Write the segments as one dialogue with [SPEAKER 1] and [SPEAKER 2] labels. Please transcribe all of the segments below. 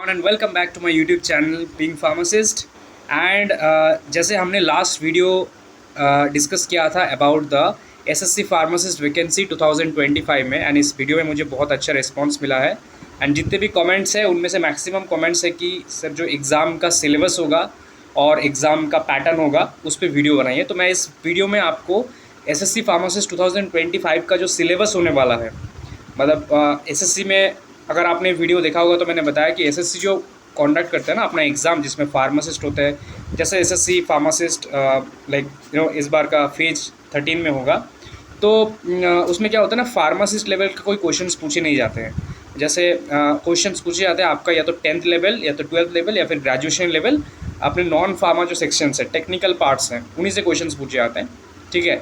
[SPEAKER 1] And welcome back to my YouTube channel being pharmacist. And जैसे हमने last video discuss किया था about the SSC pharmacist vacancy 2025 में, and इस video में मुझे बहुत अच्छा रिस्पांस मिला है। एंड जितने भी कमेंट्स हैं उनमें से मैक्सिमम कमेंट्स है कि सर जो एग्ज़ाम का सिलेबस होगा और एग्ज़ाम का पैटर्न होगा उस पर वीडियो बनाइए। तो मैं इस वीडियो में आपको एसएससी फार्मासिस्ट 2025 का जो सिलेबस होने वाला है, मतलब एसएससी में अगर आपने वीडियो देखा होगा तो मैंने बताया कि एसएससी जो कंडक्ट करते हैं ना अपना एग्ज़ाम, जिसमें फार्मासिस्ट होते हैं, जैसे एसएससी फार्मासिस्ट लाइक इस बार का फेज 13 में होगा। तो उसमें क्या होता है ना, फार्मासिस्ट लेवल के कोई क्वेश्चंस पूछे नहीं जाते हैं। जैसे क्वेश्चंस पूछे जाते हैं आपका या तो 10th लेवल या तो 12th लेवल या फिर ग्रेजुएशन लेवल, अपने नॉन फार्मा जो सेक्शंस है, टेक्निकल पार्ट्स हैं, उन्हीं से क्वेश्चंस पूछे जाते हैं। ठीक है।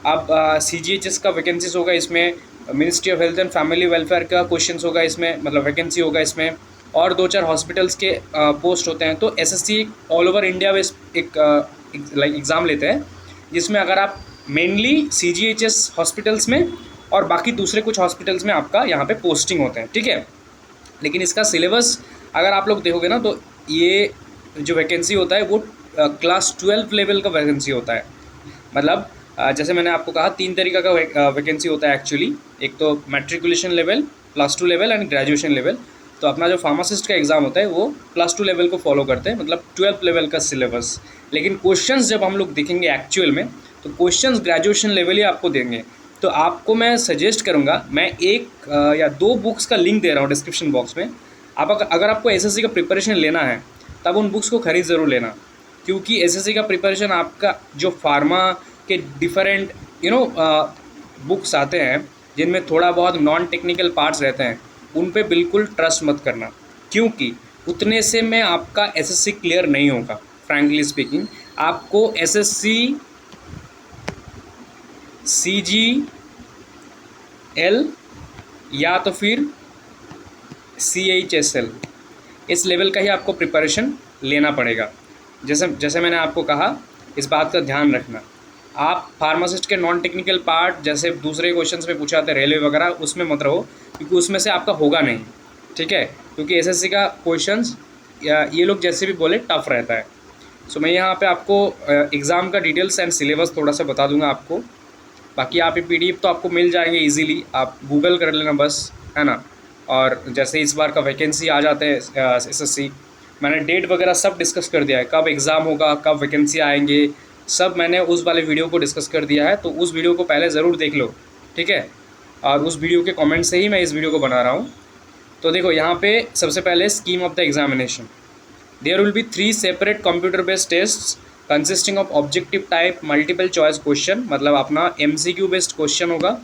[SPEAKER 1] अब CGHS का वैकेंसीज होगा, इसमें ministry of health and family welfare का क्वेश्चंस होगा इसमें, मतलब वैकेंसी होगा इसमें, और 2-4 हॉस्पिटल्स के पोस्ट होते हैं। तो एसएससी ऑल ओवर इंडिया में एक लाइक एग्ज़ाम लेते हैं, जिसमें अगर आप मेनली CGHS हॉस्पिटल्स में और बाकी दूसरे कुछ हॉस्पिटल्स में आपका यहाँ पे पोस्टिंग होते हैं। ठीक है। लेकिन इसका सिलेबस अगर आप लोग देखोगे ना, तो ये जो वैकेंसी होता है वो क्लास 12 लेवल का वैकेंसी होता है। मतलब जैसे मैंने आपको कहा 3 तरीका का वैकेंसी होता है एक्चुअली। एक तो matriculation level, +2 level and graduation level. तो अपना जो फार्मासिस्ट का एग्ज़ाम होता है वो +2 लेवल को फॉलो करते हैं, मतलब 12th लेवल का सिलेबस। लेकिन क्वेश्चंस जब हम लोग देखेंगे एक्चुअल में, तो क्वेश्चंस ग्रेजुएशन लेवल ही आपको देंगे। तो आपको मैं सजेस्ट करूँगा, मैं 1 या 2 बुक्स का लिंक दे रहा हूँ डिस्क्रिप्शन बॉक्स में। आप अगर आपको एसएससी का प्रिपरेशन लेना है तब उन बुक्स को ख़रीद ज़रूर लेना, क्योंकि एसएससी का प्रिपरेशन आपका जो फार्मा के डिफरेंट बुक्स आते हैं जिनमें थोड़ा बहुत नॉन टेक्निकल पार्ट्स रहते हैं, उन पे बिल्कुल ट्रस्ट मत करना, क्योंकि उतने से में आपका एसएससी क्लियर नहीं होगा। फ्रैंकली स्पीकिंग, आपको एसएससी CGL या तो फिर CHSL इस लेवल का ही आपको प्रिपरेशन लेना पड़ेगा। जैसे मैंने आपको कहा, इस बात का ध्यान रखना। आप फार्मासिस्ट के नॉन टेक्निकल पार्ट जैसे दूसरे क्वेश्चंस में पूछा जाता है रेलवे वगैरह, उसमें मत रहो, क्योंकि उसमें से आपका होगा नहीं। ठीक है। क्योंकि एसएससी का क्वेश्चंस या ये लोग जैसे भी बोले टफ रहता है। सो मैं यहाँ पे आपको एग्ज़ाम का डिटेल्स एंड सिलेबस थोड़ा सा बता दूंगा आपको। बाकी आप ये PDF तो आपको मिल जाएंगे ईजीली, आप गूगल कर लेना बस, है ना। और जैसे इस बार का वैकेंसी आ जाते हैं एसएससी, मैंने डेट वगैरह सब डिस्कस कर दिया है, कब एग्ज़ाम होगा, कब वैकेंसी आएंगे, सब मैंने उस वाले वीडियो को डिस्कस कर दिया है। तो उस वीडियो को पहले ज़रूर देख लो। ठीक है। और उस वीडियो के कमेंट से ही मैं इस वीडियो को बना रहा हूँ। तो देखो यहाँ पे सबसे पहले scheme of the examination. There will be 3 separate computer based tests consisting of objective type multiple choice question, मतलब अपना MCQ बेस्ड क्वेश्चन होगा।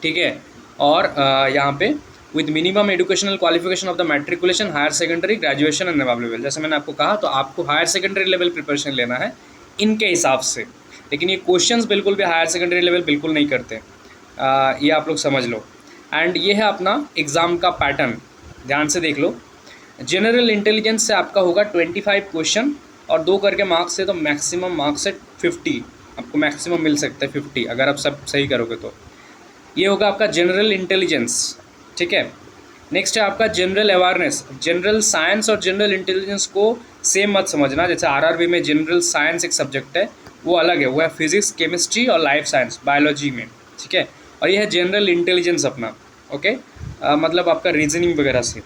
[SPEAKER 1] ठीक है। और यहाँ पे with minimum educational qualification of the matriculation, higher secondary, graduation and above level. जैसे मैंने आपको कहा, तो आपको हायर सेकेंडरी लेवल प्रिपरेशन लेना है इनके हिसाब से। लेकिन ये क्वेश्चंस बिल्कुल भी हायर सेकेंडरी लेवल बिल्कुल नहीं करते, ये आप लोग समझ लो। एंड ये है अपना एग्ज़ाम का पैटर्न, ध्यान से देख लो। जनरल इंटेलिजेंस से आपका होगा 25 क्वेश्चन और 2 करके मार्क्स से, तो मैक्सिमम मार्क्स है 50, आपको मैक्सिमम मिल सकता है 50 अगर आप सब सही करोगे तो। ये होगा आपका जनरल इंटेलिजेंस। ठीक है। नेक्स्ट है आपका जनरल अवेयरनेस। जनरल साइंस और जनरल इंटेलिजेंस को सेम मत समझना। जैसे RRB में जनरल साइंस एक सब्जेक्ट है, वो अलग है, वो है फिजिक्स, केमिस्ट्री और लाइफ साइंस, बायोलॉजी में। ठीक है। और ये है जनरल इंटेलिजेंस अपना, ओके, मतलब आपका रीजनिंग वगैरह से।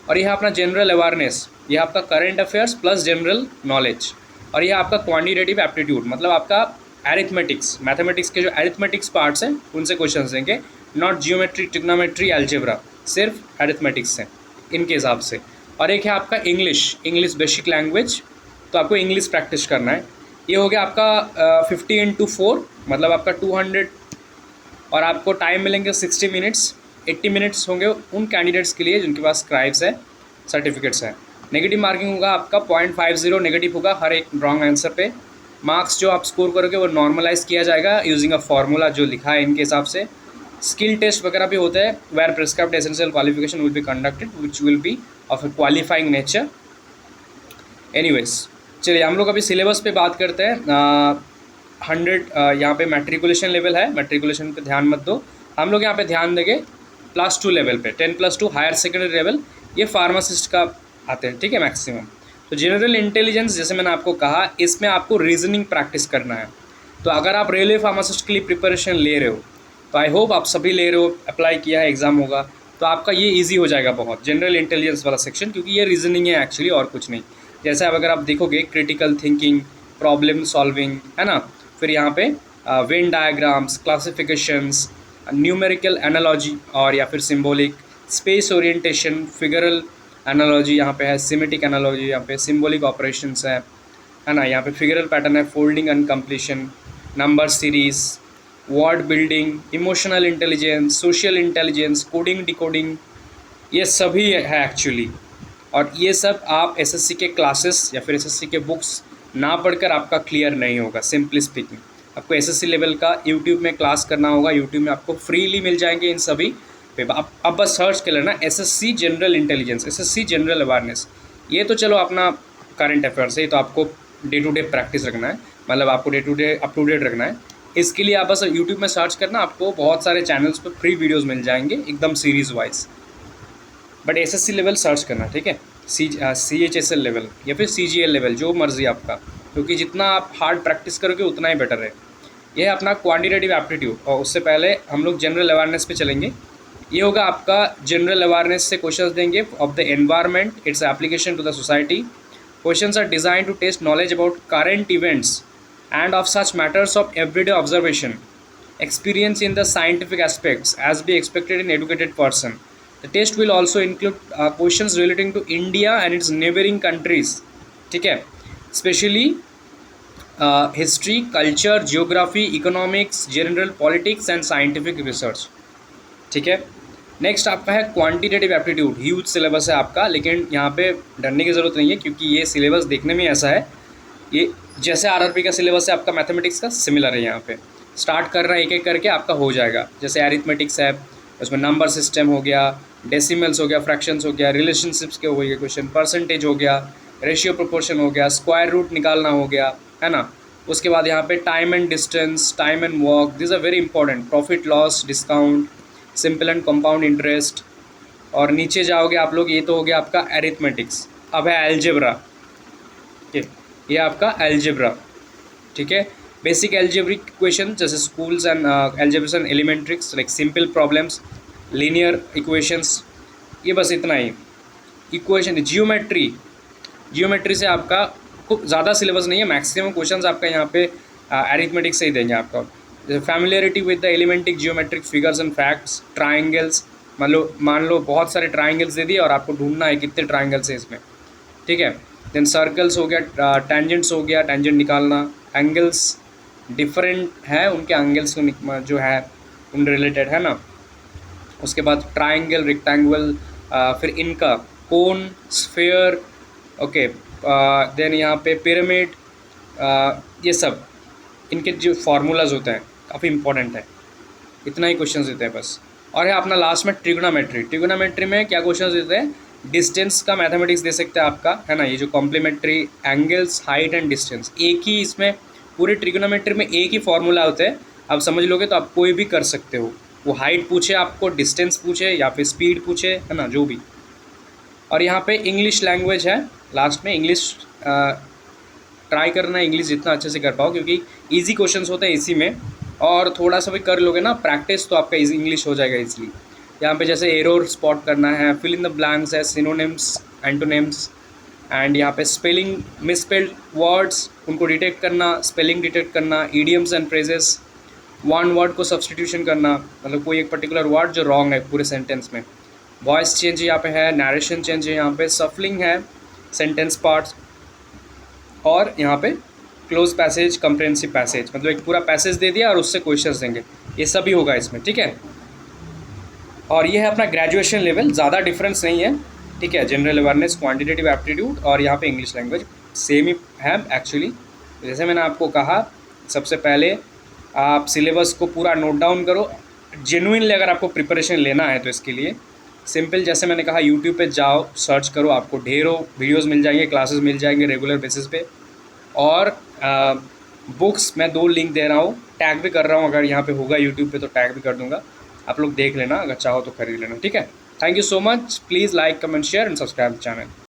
[SPEAKER 1] और यह अपना जनरल अवेयरनेस, यह आपका current affairs plus general knowledge. और यह आपका क्वान्टिटेटिव एप्टीट्यूड, मतलब आपका एरिथमेटिक्स, मैथमेटिक्स के जो एरिथमेटिक्स पार्ट्स हैं उनसे क्वेश्चन देंगे, नॉट जियोमेट्री, ट्रिग्नोमेट्री, अलजेब्रा, सिर्फ एरिथमेटिक्स हैं इनके हिसाब से। और एक है आपका इंग्लिश बेसिक लैंग्वेज, तो आपको इंग्लिश प्रैक्टिस करना है। ये हो गया आपका 50x4, मतलब आपका 200, और आपको टाइम मिलेंगे 60 मिनट्स। 80 मिनट्स होंगे उन कैंडिडेट्स के लिए जिनके पास स्क्राइब्स है, सर्टिफिकेट्स हैं। नेगेटिव मार्किंग होगा आपका 0.50 नेगेटिव होगा हर एक रॉन्ग आंसर पे। मार्क्स जो आप स्कोर करोगे वो नॉर्मलाइज किया जाएगा यूजिंग अ फार्मूला जो लिखा है इनके हिसाब से। स्किल टेस्ट वगैरह भी होता है, where prescribed essential qualification will be conducted which will be of a qualifying nature. Anyways, चलिए हम लोग अभी सिलेबस पे बात करते हैं। 100 यहाँ पे मैट्रिकुलेशन लेवल है, मैट्रिकुलेशन पे ध्यान मत दो। हम लोग यहाँ पे ध्यान देंगे +2 लेवल पे, 10+2 हायर सेकेंडरी लेवल। ये फार्मासिस्ट का आते हैं, ठीक है, मैक्सिमम। तो जनरल इंटेलिजेंस जैसे मैंने आपको कहा, इसमें आपको रीजनिंग प्रैक्टिस करना है। तो अगर आप रेलवे फार्मासिस्ट के लिए प्रिपरेशन ले रहे हो, तो आई होप आप सभी ले रहे हो, अप्लाई किया है, एग्ज़ाम होगा, तो आपका ये ईजी हो जाएगा बहुत, जनरल इंटेलिजेंस वाला सेक्शन, क्योंकि ये रीजनिंग है एक्चुअली और कुछ नहीं। जैसे अब अगर आप देखोगे क्रिटिकल थिंकिंग, प्रॉब्लम सॉल्विंग, है ना, फिर यहाँ पे Venn diagrams, classifications, numerical analogy और या फिर symbolic, space orientation, figural analogy यहाँ पे है, सिमेटिक एनालॉजी यहाँ पे, सिम्बॉलिक ऑपरेशंस है ना, यहाँ पे फिगरल पैटर्न है, folding and completion, number series, word building, emotional intelligence, social intelligence, coding decoding, ये सभी है एक्चुअली। और ये सब आप एसएससी के क्लासेस या फिर एसएससी के बुक्स ना पढ़कर आपका क्लियर नहीं होगा। सिंपली स्पीकिंग, आपको एसएससी लेवल का यूट्यूब में क्लास करना होगा, यूट्यूब में आपको फ्रीली मिल जाएंगे इन सभी पे। आप बस सर्च कर लेना SSC general intelligence, SSC general awareness. ये तो चलो अपना करंट अफेयर्स है, तो आपको डे टू डे प्रैक्टिस रखना है, मतलब आपको day to day up to date रखना है। इसके लिए आप बस यूट्यूब में सर्च करना, आपको बहुत सारे चैनल्स पर फ्री वीडियोज़ मिल जाएंगे एकदम series wise. But SSC level search करना, ठीक है, CHSL लेवल या फिर CGL लेवल, जो मर्जी आपका, क्योंकि जितना आप हार्ड प्रैक्टिस करोगे उतना ही बेटर है। यह है अपना क्वांटिटेटिव एप्टीट्यूड। और उससे पहले हम लोग जनरल अवेयरनेस पे चलेंगे। ये होगा आपका जनरल अवेयरनेस से क्वेश्चंस देंगे of the environment, its application to the society. Questions are design to test knowledge about current events and of such matters of everyday observation, experience in the scientific aspects as be expected in educated person. The test will also include questions relating to India and its neighboring countries, ठीक है, specially history, culture, geography, economics, general politics and scientific research, ठीक है। Next आपका है quantitative aptitude, huge syllabus है आपका, लेकिन यहाँ पे डरने की ज़रूरत नहीं है, क्योंकि ये सिलेबस देखने में ऐसा है, ये जैसे आरआरपी का सिलेबस है आपका मैथमेटिक्स का, सिमिलर है। यहाँ पे स्टार्ट कर रहा है, एक एक करके आपका हो जाएगा। जैसे एरिथमेटिक्स है, उसमें नंबर सिस्टम हो गया, डेसिमल्स हो गया, फ्रैक्शंस हो गया, रिलेशनशिप्स के हो गए क्वेश्चन, परसेंटेज हो गया, रेशियो प्रोपोर्शन हो गया, स्क्वायर रूट निकालना हो गया, है ना। उसके बाद यहाँ पे time and distance, time and work, this are very important, profit loss, discount, simple and compound interest. और नीचे जाओगे आप लोग, ये तो हो गया आपका एरिथमेटिक्स। अब है एल्जेब्रा, ठीक, ये आपका एल्जेब्रा, ठीक है। बेसिक एल्जेब्रिक इक्वेशन जैसे schools and algebra and elementrics, like simple problems, linear equations, ये बस इतना ही। इक्वेशन, जियोमेट्री, जियोमेट्री से आपका खूब ज़्यादा सिलेबस नहीं है, मैक्सिमम क्वेश्चंस आपका यहाँ पे एरिथमेटिक्स से ही देंगे आपका। जैसे familiarity with the elementic geometric figures and facts, triangles, मान लो बहुत सारे ट्राइंगल्स दे दिए और आपको ढूंढना है कितने ट्राइंगल्स हैं इसमें, ठीक है। देन सर्कल्स हो गया, टेंजेंट्स हो गया, टेंजेंट निकालना, एंगल्स डिफरेंट है, उनके एंगल्स जो है उन रिलेटेड, है ना। उसके बाद ट्राइंगल, रेक्टेंगल, फिर इनका कोन, स्फीयर, ओके, देन यहाँ पे पिरामिड, ये सब इनके जो फार्मूलाज होते हैं काफ़ी इंपॉर्टेंट है। इतना ही क्वेश्चंस देते हैं बस। और है अपना लास्ट में ट्रिग्नोमेट्री। ट्रिग्नोमेट्री में क्या क्वेश्चंस देते हैं, डिस्टेंस का मैथमेटिक्स दे सकते हैं आपका, है ना, ये जो complementary, angles, height and distance, एक ही इसमें पूरे ट्रिग्नोमेट्री में एक ही फार्मूला होता है। आप समझ लोगे तो आप कोई भी कर सकते हो, वो हाइट पूछे आपको, डिस्टेंस पूछे या फिर स्पीड पूछे, है ना, जो भी। और यहाँ पे इंग्लिश लैंग्वेज है लास्ट में। इंग्लिश ट्राई करना है इंग्लिश जितना अच्छे से कर पाओ, क्योंकि ईजी क्वेश्चंस होते हैं इसी में, और थोड़ा सा भी कर लोगे ना प्रैक्टिस तो आपका इंग्लिश हो जाएगा ईजिली। यहाँ पे जैसे एरर स्पॉट करना है, फिल इन द ब्लैंक्स है, सिनोनिम्स, एंटोनिम्स, एंड यहाँ पे स्पेलिंग, मिसस्पेल्ड वर्ड्स उनको डिटेक्ट करना, स्पेलिंग डिटेक्ट करना, idioms and phrases, one word को सब्सटीट्यूशन करना, मतलब कोई एक पर्टिकुलर वर्ड जो रॉन्ग है पूरे सेंटेंस में, वॉइस चेंज यहाँ पे है, नरेशन चेंज है, यहाँ पे सफलिंग है, सेंटेंस पार्ट्स, और यहाँ पे क्लोज पैसेज, कंप्रेहेंसिव पैसेज, मतलब एक पूरा पैसेज दे दिया और उससे क्वेश्चंस देंगे, ये सभी होगा इसमें, ठीक है। और ये है अपना ग्रेजुएशन लेवल, ज़्यादा डिफरेंस नहीं है, ठीक है। जनरल अवेयरनेस, क्वांटिटेटिव एप्टीट्यूड और यहाँ पे इंग्लिश लैंग्वेज सेम ही है एक्चुअली। जैसे मैंने आपको कहा, सबसे पहले आप सिलेबस को पूरा नोट डाउन करो। जेन्युइनली अगर आपको प्रिपरेशन लेना है तो इसके लिए सिंपल, जैसे मैंने कहा, यूट्यूब पे जाओ, सर्च करो, आपको ढेरों वीडियोस मिल जाएंगे, क्लासेस मिल जाएंगे रेगुलर बेसिस पे। और बुक्स मैं 2 लिंक दे रहा हूँ, टैग भी कर रहा हूँ, अगर यहाँ पे होगा यूट्यूब पे तो टैग भी कर दूँगा, आप लोग देख लेना, अगर चाहो तो खरीद लेना, ठीक है। Thank you so much, please like, comment, share and subscribe the channel.